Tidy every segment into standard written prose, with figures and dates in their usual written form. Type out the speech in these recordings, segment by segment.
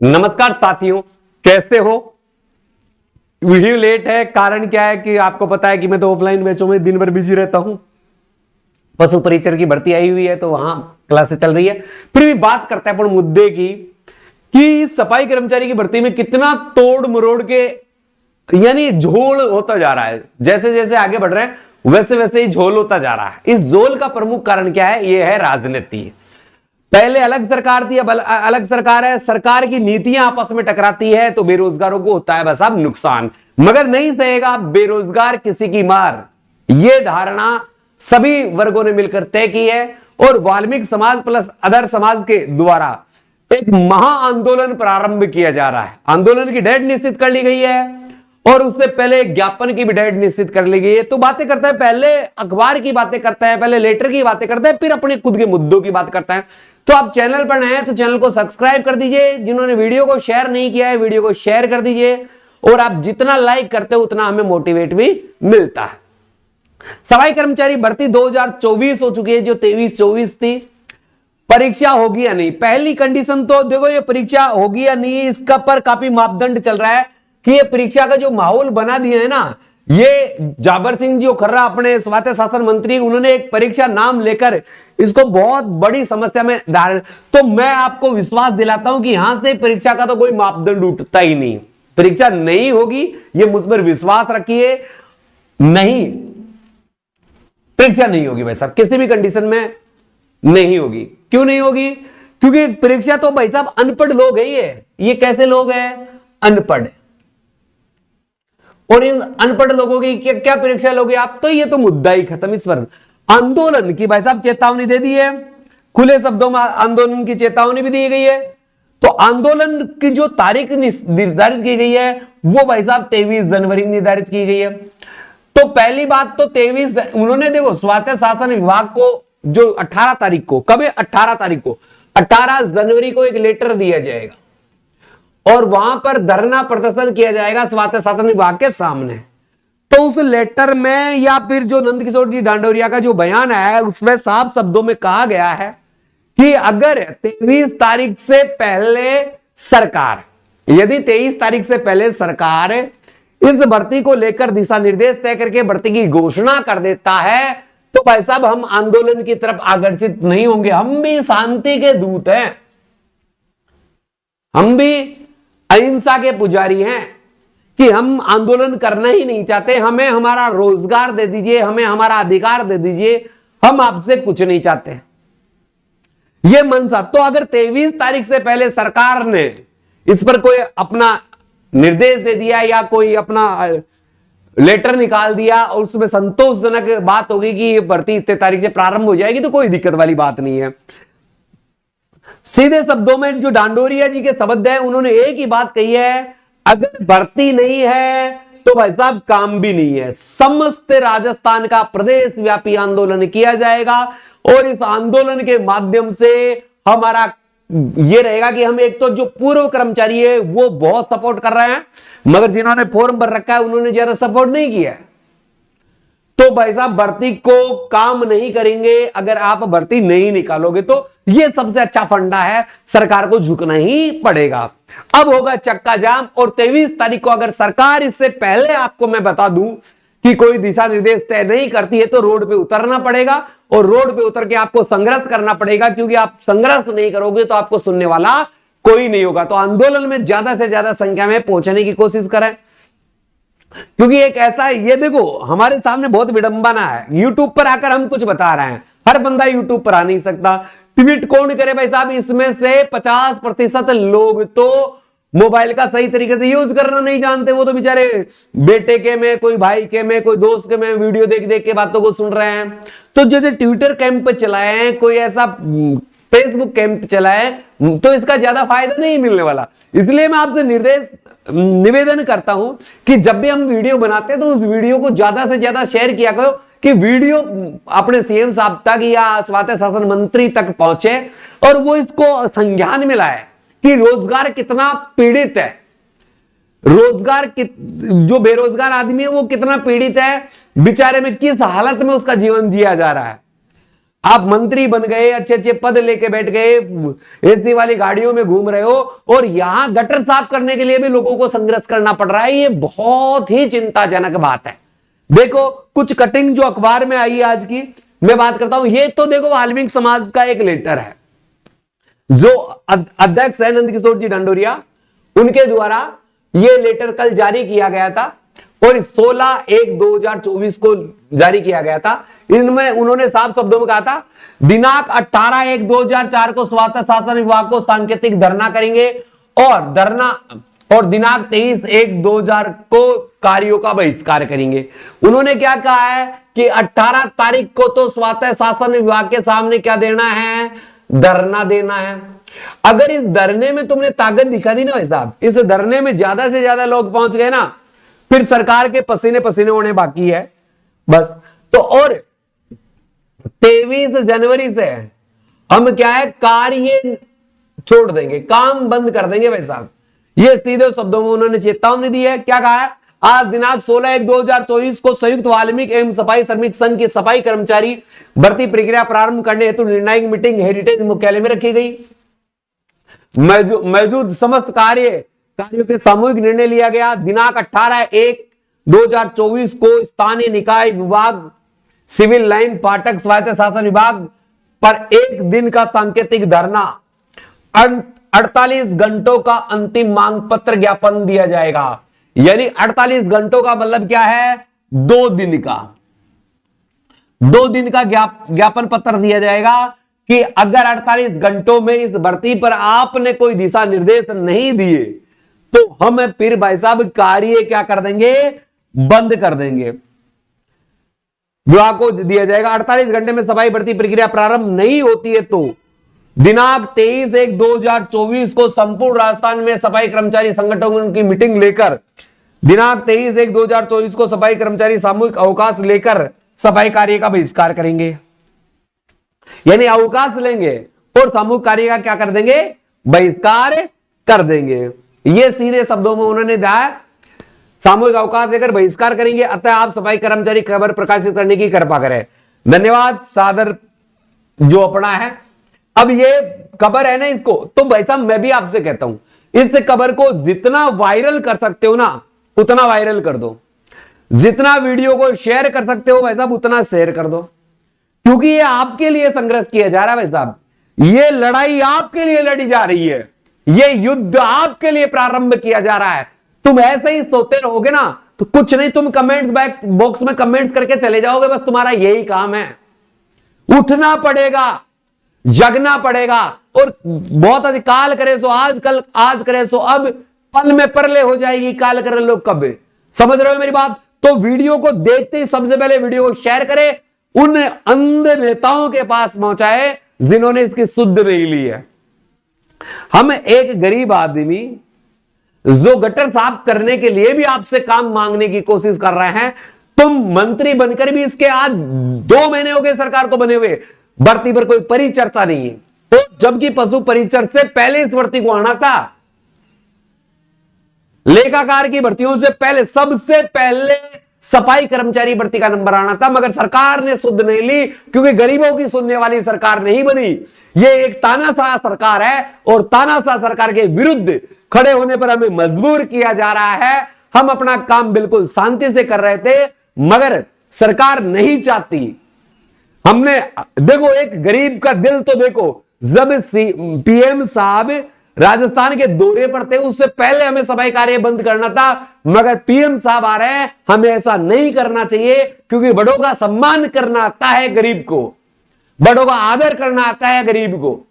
नमस्कार साथियों, कैसे हो। वीडियो लेट है, कारण क्या है कि आपको पता है कि मैं तो ऑफलाइन बैचों में दिन भर बिजी रहता हूं। पशु परीक्षण की भर्ती आई हुई है तो वहां क्लासेस चल रही है। फिर भी बात करते हैं अपन मुद्दे की कि सफाई कर्मचारी की भर्ती में कितना तोड़ मरोड़ के यानी झोल होता जा रहा है। जैसे जैसे आगे बढ़ रहे हैं वैसे वैसे ही झोल होता जा रहा है। इस झोल का प्रमुख कारण क्या है? यह है राजनीति। पहले अलग सरकार थी, अब अलग सरकार है। सरकार की नीतियां आपस में टकराती है तो बेरोजगारों को होता है बस अब नुकसान, मगर नहीं सहेगा बेरोजगार किसी की मार। यह धारणा सभी वर्गों ने मिलकर तय की है और वाल्मीकि समाज प्लस अदर समाज के द्वारा एक महा आंदोलन प्रारंभ किया जा रहा है। आंदोलन की डेट निश्चित कर ली गई है और उससे पहले ज्ञापन की भी डेट निश्चित कर ली गई है। तो बातें करता है, पहले अखबार की बातें करता है, पहले लेटर की बातें करता है, फिर अपने खुद के मुद्दों की बात करता है। तो आप चैनल पर नए हैं तो चैनल को सब्सक्राइब कर दीजिए। जिन्होंने वीडियो को शेयर नहीं किया है वीडियो को शेयर कर दीजिए और आप जितना लाइक करते हो उतना हमें मोटिवेट भी मिलता है। सफाई कर्मचारी भर्ती 2024 हो चुकी है, जो 23-24 थी। परीक्षा होगी या नहीं, पहली कंडीशन तो देखो ये परीक्षा होगी या नहीं इसका पर काफी मापदंड चल रहा है कि ये परीक्षा का जो माहौल बना दिया है ना, ये जाबर सिंह जी खर्रा अपने स्वायत्त शासन मंत्री, उन्होंने एक परीक्षा नाम लेकर इसको बहुत बड़ी समस्या में डाल। तो मैं आपको विश्वास दिलाता हूं कि यहां से परीक्षा का तो कोई मापदंड उठता ही नहीं। परीक्षा नहीं होगी, ये मुझ पर विश्वास रखिए। नहीं, परीक्षा नहीं होगी भाई साहब, किसी भी कंडीशन में नहीं होगी। क्यों नहीं होगी? क्योंकि परीक्षा तो भाई साहब अनपढ़ लोग है। ये कैसे लोग हैं? अनपढ़। और इन अनपढ़ लोगों की क्या परीक्षा लोगे आप? तो ये तो मुद्दा ही खत्म। इस पर आंदोलन की भाई साहब चेतावनी दे दी है, खुले शब्दों में आंदोलन की चेतावनी भी दी गई है। तो आंदोलन की जो तारीख निर्धारित की गई है वो भाई साहब 23 जनवरी निर्धारित की गई है। तो पहली बात तो 23 उन्होंने देखो स्वायत्त शासन विभाग को जो 18 तारीख को, कब है? 18 तारीख को, 18 जनवरी को एक लेटर दिया जाएगा और वहां पर धरना प्रदर्शन किया जाएगा स्वायत्त शासन विभाग के सामने। तो उस लेटर में या फिर जो नंदकिशोर जी डांडोरिया का जो बयान है उसमें साफ शब्दों में कहा गया है कि अगर 23 तारीख से पहले सरकार, यदि 23 तारीख से पहले सरकार इस भर्ती को लेकर दिशा निर्देश तय करके भर्ती की घोषणा कर देता है तो भाई साहब हम आंदोलन की तरफ आकर्षित नहीं होंगे। हम भी शांति के दूत हैं, हम भी अहिंसा के पुजारी हैं कि हम आंदोलन करना ही नहीं चाहते। हमें हमारा रोजगार दे दीजिए, हमें हमारा अधिकार दे दीजिए, हम आपसे कुछ नहीं चाहते। यह मनसा। तो अगर 23 तारीख से पहले सरकार ने इस पर कोई अपना निर्देश दे दिया या कोई अपना लेटर निकाल दिया और उसमें संतोषजनक बात होगी कि ये भर्ती इतने तारीख से प्रारंभ हो जाएगी तो कोई दिक्कत वाली बात नहीं है। सीधे शब्दों में जो डांडोरिया जी के शब्द हैं उन्होंने एक ही बात कही है, अगर भर्ती नहीं है तो भाई साहब काम भी नहीं है। समस्त राजस्थान का प्रदेश व्यापी आंदोलन किया जाएगा और इस आंदोलन के माध्यम से हमारा ये रहेगा कि हम एक तो जो पूर्व कर्मचारी है वो बहुत सपोर्ट कर रहे हैं, मगर जिन्होंने फॉर्म भर रखा है उन्होंने ज्यादा सपोर्ट नहीं किया है। तो भाई साहब भर्ती को काम नहीं करेंगे अगर आप भर्ती नहीं निकालोगे। तो ये सबसे अच्छा फंडा है, सरकार को झुकना ही पड़ेगा। अब होगा चक्का जाम और 23 तारीख को अगर सरकार इससे पहले आपको मैं बता दूं कि कोई दिशा निर्देश तय नहीं करती है तो रोड पे उतरना पड़ेगा और रोड पे उतर के आपको संघर्ष करना पड़ेगा, क्योंकि आप संघर्ष नहीं करोगे तो आपको सुनने वाला कोई नहीं होगा। तो आंदोलन में ज्यादा से ज्यादा संख्या में पहुंचने की कोशिश करें, क्योंकि एक ऐसा ये देखो हमारे सामने बहुत विडंबना है। यूट्यूब पर आकर हम कुछ बता रहे हैं, हर बंदा यूट्यूब पर आ नहीं सकता। ट्वीट कौन करे भाई साहब? इसमें से 50% लोग तो मोबाइल का सही तरीके से यूज करना नहीं जानते। वो तो बेचारे बेटे के में, कोई भाई के में, कोई दोस्त के में वीडियो देख देख के बातों को सुन रहे हैं। तो जैसे ट्विटर कैंप चलाए हैं, कोई ऐसा फेसबुक कैंप चलाए तो इसका ज्यादा फायदा नहीं मिलने वाला। इसलिए मैं आपसे निवेदन करता हूं कि जब भी हम वीडियो बनाते हैं तो उस वीडियो को ज्यादा से ज्यादा शेयर किया करो कि वीडियो अपने सीएम साहब तक या स्वायत्त शासन मंत्री तक पहुंचे और वो इसको संज्ञान में लाए कि रोजगार कितना पीड़ित है, रोजगार जो बेरोजगार आदमी है वो कितना पीड़ित है, बेचारे में किस हालत में उसका जीवन जिया जा रहा है। आप मंत्री बन गए, अच्छे अच्छे पद लेके बैठ गए, एसी वाली गाड़ियों में घूम रहे हो, और यहां गटर साफ करने के लिए भी लोगों को संघर्ष करना पड़ रहा है। ये बहुत ही चिंताजनक बात है। देखो कुछ कटिंग जो अखबार में आई है आज की, मैं बात करता हूं। ये तो देखो वाल्मीकि समाज का एक लेटर है, जो अध्यक्ष है नंद किशोर जी ढंडोरिया, उनके द्वारा यह लेटर कल जारी किया गया था और 16/1/2024 को जारी किया गया था। इनमें उन्होंने साफ शब्दों में कहा था, दिनांक 18/1/2004 को स्वायत्त शासन विभाग को सांकेतिक धरना करेंगे और दिनांक 23/1/2000 को कार्यों का बहिष्कार करेंगे। उन्होंने क्या कहा है कि 18 तारीख को तो स्वायत्त शासन विभाग के सामने क्या देना है, धरना देना है। अगर इस धरने में तुमने ताकत दिखा दी ना भाई साहब, इस धरने में ज्यादा से ज्यादा लोग पहुंच गए ना, फिर सरकार के पसीने पसीने होने बाकी है बस। तो और 23 जनवरी से हम क्या है, कार्य छोड़ देंगे, काम बंद कर देंगे भाई साहब। ये सीधे शब्दों में उन्होंने चेतावनी दी है। क्या कहा है, आज दिनांक 16/1/2024 को संयुक्त वाल्मीकि एवं सफाई श्रमिक संघ के सफाई कर्मचारी भर्ती प्रक्रिया प्रारंभ करने हेतु निर्णायक मीटिंग हेरिटेज मुख्यालय में रखी गई। मौजूद समस्त कार्यों के सामूहिक निर्णय लिया गया। दिनांक 18/1/2024 को स्थानीय निकाय विभाग, सिविल लाइन फाटक, स्वायत्त शासन विभाग पर एक दिन का सांकेतिक धरना, 48 घंटों का अंतिम मांग पत्र ज्ञापन दिया जाएगा। यानी 48 घंटों का मतलब क्या है, 2 दिन का ज्ञापन पत्र दिया जाएगा कि अगर 48 घंटों में इस भर्ती पर आपने कोई दिशा निर्देश नहीं दिए तो हम फिर भाई साहब कार्य क्या कर देंगे, बंद कर देंगे। विभाग को दिया जाएगा 48 घंटे में सफाई भर्ती प्रक्रिया प्रारंभ नहीं होती है तो दिनांक 23/1/2024 को संपूर्ण राजस्थान में सफाई कर्मचारी संगठनों की मीटिंग लेकर, दिनांक 23/1/2024 को सफाई कर्मचारी सामूहिक अवकाश लेकर सफाई कार्य का बहिष्कार करेंगे। यानी अवकाश लेंगे और सामूहिक कार्य का क्या कर देंगे, बहिष्कार कर देंगे। ये सीधे शब्दों में उन्होंने दिया, सामूहिक अवकाश लेकर बहिष्कार करेंगे। अतः आप सफाई कर्मचारी खबर प्रकाशित करने की कृपा करें। धन्यवाद। सादर जो अपना है। अब ये खबर है ना, इसको तो भाई साहब मैं भी आपसे कहता हूं, इस खबर को जितना वायरल कर सकते हो ना उतना वायरल कर दो, जितना वीडियो को शेयर कर सकते हो भाई साहब उतना शेयर कर दो, क्योंकि ये आपके लिए संघर्ष किया जा रहा है भाई साहब। ये लड़ाई आपके लिए लड़ी जा रही है, ये युद्ध आपके लिए प्रारंभ किया जा रहा है। तुम ऐसे ही सोते रहोगे ना तो कुछ नहीं, तुम कमेंट बॉक्स में कमेंट करके चले जाओगे, बस तुम्हारा यही काम है। उठना पड़ेगा, जगना पड़ेगा और बहुत अधिक काल करे सो आज, कल आज करे सो अब, पल में परले हो जाएगी, काल करे लोग कब। समझ रहे हो मेरी बात? तो वीडियो को देखते ही सबसे पहले वीडियो को शेयर करें, उन अंध नेताओं के पास पहुंचाए जिन्होंने इसकी शुद्ध नहीं ली है। हम एक गरीब आदमी जो गटर साफ करने के लिए भी आपसे काम मांगने की कोशिश कर रहे हैं, तुम मंत्री बनकर भी इसके आज 2 महीने हो गए सरकार को बने हुए, भर्ती पर कोई परिचर्चा नहीं है। तो जबकि पशु परिचर से पहले इस भर्ती को आना था, लेखाकार की भर्तियों से पहले, सबसे पहले सफाई कर्मचारी भर्ती का नंबर आना था, मगर सरकार ने सुध नहीं ली क्योंकि गरीबों की सुनने वाली सरकार नहीं बनी। ये एक तानाशाह सरकार है और तानाशाह सरकार के विरुद्ध खड़े होने पर हमें मजबूर किया जा रहा है। हम अपना काम बिल्कुल शांति से कर रहे थे मगर सरकार नहीं चाहती। हमने देखो एक गरीब का दिल तो देखो, जब पीएम साहब राजस्थान के दौरे पर थे उससे पहले हमें सफाई कार्य बंद करना था, मगर पीएम साहब आ रहे हैं, हमें ऐसा नहीं करना चाहिए क्योंकि बड़ों का सम्मान करना आता है गरीब को, बड़ों का आदर करना आता है गरीब को।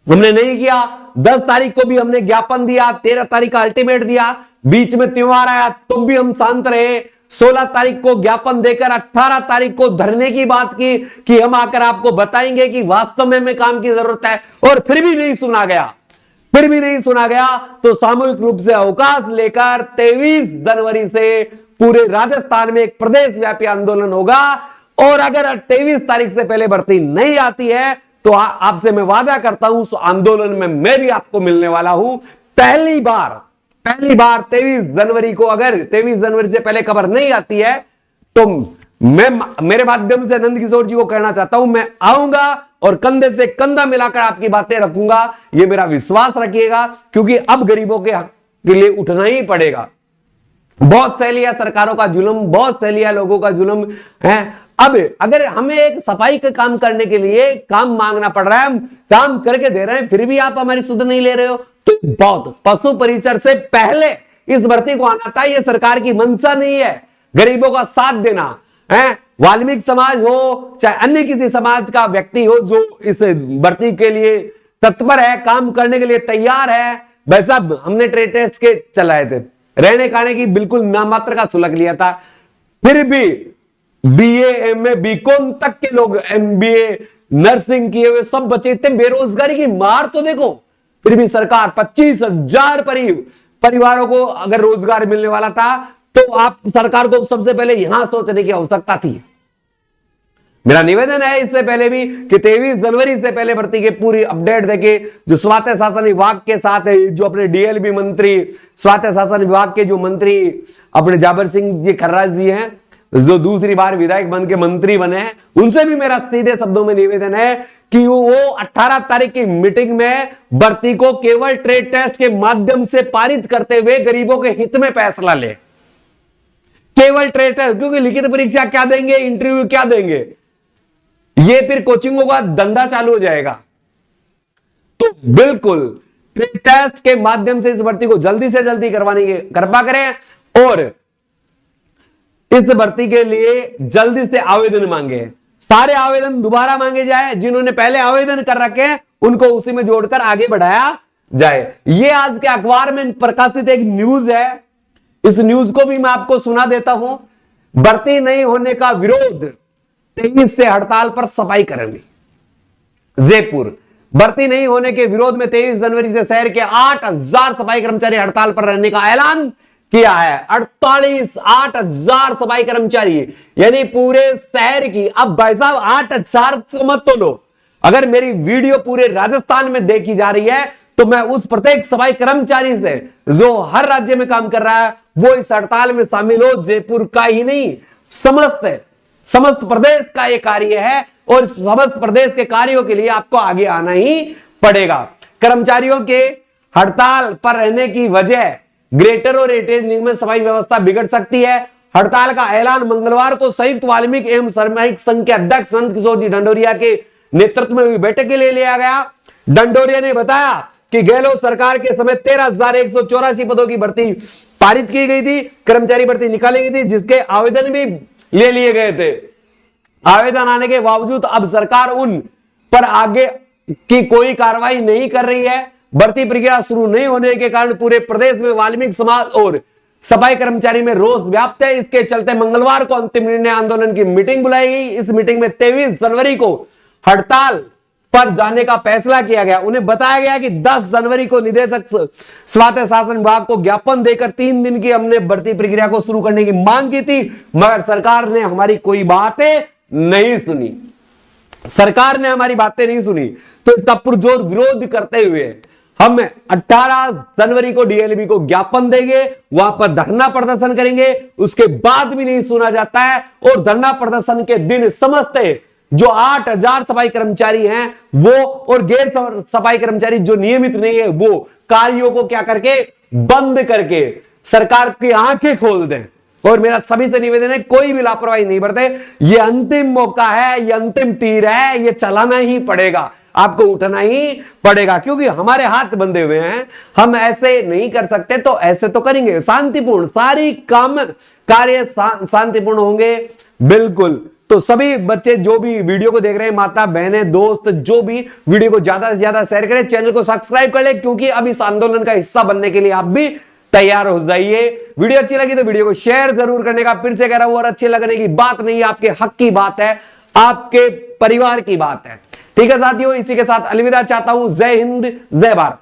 हमने नहीं किया। 10 तारीख को भी हमने ज्ञापन दिया, 13 तारीख का अल्टीमेट दिया, बीच में त्योहार आया तो भी हम शांत रहे। 16 तारीख को ज्ञापन देकर 18 तारीख को धरने की बात की कि हम आकर आपको बताएंगे कि वास्तव में हमें काम की जरूरत है, और फिर भी नहीं सुना गया। तो सामूहिक रूप से अवकाश लेकर 23 जनवरी से पूरे राजस्थान में एक प्रदेश व्यापी आंदोलन होगा। और अगर 23 तारीख से पहले भर्ती नहीं आती है तो आपसे मैं वादा करता हूं उस आंदोलन में मैं भी आपको मिलने वाला हूं। पहली बार 23 जनवरी को, अगर 23 जनवरी से पहले खबर नहीं आती है तो मेरे माध्यम से नंद किशोर जी को कहना चाहता हूं, मैं आऊंगा और कंधे से कंधा मिलाकर आपकी बातें रखूंगा, ये मेरा विश्वास रखिएगा, क्योंकि अब गरीबों के हक के लिए उठना ही पड़ेगा। बहुत सह लिया सरकारों का जुल्म, बहुत सह लिया लोगों का जुल्म है। अब अगर हमें एक सफाई का काम करने के लिए काम मांगना पड़ रहा है, हम काम करके दे रहे हैं, फिर भी आप हमारी सुध नहीं ले रहे हो, तो बहुत पशु परिचर से पहले इस भर्ती को आना था। यह सरकार की मंशा नहीं है गरीबों का साथ देना है। वाल्मीकि समाज हो चाहे अन्य किसी समाज का व्यक्ति हो जो इस भर्ती के लिए तत्पर है, काम करने के लिए तैयार है, वैसा हमने ट्रेड टेस्ट के चलाए थे, रहने खाने की बिल्कुल नामात्र का शुल्क लिया था, फिर भी बीए एमए बीकॉम तक के लोग, एमबीए नर्सिंग किए हुए सब बचे थे। बेरोजगारी की मार तो देखो, फिर भी सरकार 25,000 परिवारों को अगर रोजगार मिलने वाला था तो आप सरकार को सबसे पहले यहां सोचने की आवश्यकता थी। मेरा निवेदन है इससे पहले भी कि 23 जनवरी से पहले भर्ती के पूरी अपडेट देके, जो स्वायत्त शासन विभाग के साथ है, जो अपने डीएलबी मंत्री, स्वायत्त शासन विभाग के जो मंत्री अपने जाबर सिंह जी खर्राज जी हैं, जो दूसरी बार विधायक बन के मंत्री बने हैं, उनसे भी मेरा सीधे शब्दों में निवेदन है कि वो 18 तारीख की मीटिंग में भर्ती को केवल ट्रेड टेस्ट के माध्यम से पारित करते हुए गरीबों के हित में फैसला ले। केवल ट्रेड टेस्ट, क्योंकि लिखित परीक्षा क्या देंगे, इंटरव्यू क्या देंगे, ये फिर कोचिंगों का धंधा चालू हो जाएगा। तो बिल्कुल ट्रेड टेस्ट के माध्यम से इस भर्ती को जल्दी से जल्दी करवाने की कृपा करें और इस भर्ती के लिए जल्दी से आवेदन मांगे। सारे आवेदन दोबारा मांगे जाए, जिन्होंने पहले आवेदन कर रखे हैं उनको उसी में जोड़कर आगे बढ़ाया जाए। ये आज के अखबार में प्रकाशित एक न्यूज है, इस न्यूज को भी मैं आपको सुना देता हूं। भर्ती नहीं होने का विरोध, 23 से हड़ताल पर सफाई कर्मी। जयपुर, भर्ती नहीं होने के विरोध में 23 जनवरी से शहर के 8,000 सफाई कर्मचारी हड़ताल पर रहने का ऐलान किया है। 8,000 सफाई कर्मचारी, यानी पूरे शहर की। अब भाई साहब 8,000 मत तो लो, अगर मेरी वीडियो पूरे राजस्थान में देखी जा रही है तो मैं उस प्रत्येक सफाई कर्मचारी से जो हर राज्य में काम कर रहा है वो इस हड़ताल में शामिल हो। जयपुर का ही नहीं, समस्त प्रदेश का यह कार्य है और समस्त प्रदेश के कार्यों के लिए आपको आगे आना ही पड़ेगा। कर्मचारियों के हड़ताल पर रहने की वजह ग्रेटर और एटेज निगम में सफाई व्यवस्था बिगड़ सकती है। हड़ताल का ऐलान मंगलवार को संयुक्त वाल्मीकि एवं श्रमिक संघ के अध्यक्ष नंद किशोर जी ढंडोरिया के नेतृत्व में हुई बैठक के लिए लिया गया। ढंडोरिया ने बताया कि गहलोत सरकार के समय 13,184 पदों की भर्ती पारित की गई थी, कर्मचारी भर्ती निकाली गई थी, जिसके आवेदन भी ले लिए गए थे। आवेदन आने के बावजूद अब सरकार उन पर आगे की कोई कार्रवाई नहीं कर रही है। भर्ती प्रक्रिया शुरू नहीं होने के कारण पूरे प्रदेश में वाल्मीकि समाज और सफाई कर्मचारी में रोष व्याप्त है। इसके चलते मंगलवार को अंतिम निर्णय आंदोलन की मीटिंग बुलाई गई। इस मीटिंग में 23 जनवरी को हड़ताल पर जाने का फैसला किया गया। उन्हें बताया गया कि 10 जनवरी को निदेशक स्वायत्त शासन विभाग को ज्ञापन देकर 3 दिन की हमने भर्ती प्रक्रिया को शुरू करने की मांग की थी, मगर सरकार ने हमारी कोई बातें नहीं सुनी। सरकार ने हमारी बातें नहीं सुनी, तो इसका पुरजोर विरोध करते हुए हम 18 जनवरी को डीएलबी को ज्ञापन देंगे, वहां पर धरना प्रदर्शन करेंगे। उसके बाद भी नहीं सुना जाता है और धरना प्रदर्शन के दिन समझते जो 8,000 सफाई कर्मचारी हैं वो और गैर सफाई कर्मचारी जो नियमित नहीं है वो कार्यों को क्या करके बंद करके सरकार की आंखें खोल दें। और मेरा सभी से निवेदन है, कोई भी लापरवाही नहीं बरते। ये अंतिम मौका है, ये अंतिम तीर है, ये चलाना ही पड़ेगा, आपको उठना ही पड़ेगा, क्योंकि हमारे हाथ बंधे हुए हैं। हम ऐसे नहीं कर सकते तो ऐसे तो करेंगे शांतिपूर्ण, सारी काम कार्य शांतिपूर्ण होंगे। बिल्कुल, तो सभी बच्चे जो भी वीडियो को देख रहे हैं, माता बहनें दोस्त जो भी, वीडियो को ज्यादा से ज्यादा शेयर करें, चैनल को सब्सक्राइब कर ले, क्योंकि अब इस आंदोलन का हिस्सा बनने के लिए आप भी तैयार हो जाइए। वीडियो अच्छी लगी तो वीडियो को शेयर जरूर करने का, फिर से कह रहा हूं, और अच्छे लगने की बात नहीं, आपके हक की बात है, आपके परिवार की बात है। ठीक है साथियों, इसी के साथ अलविदा चाहता हूं। जय हिंद, जय भारत।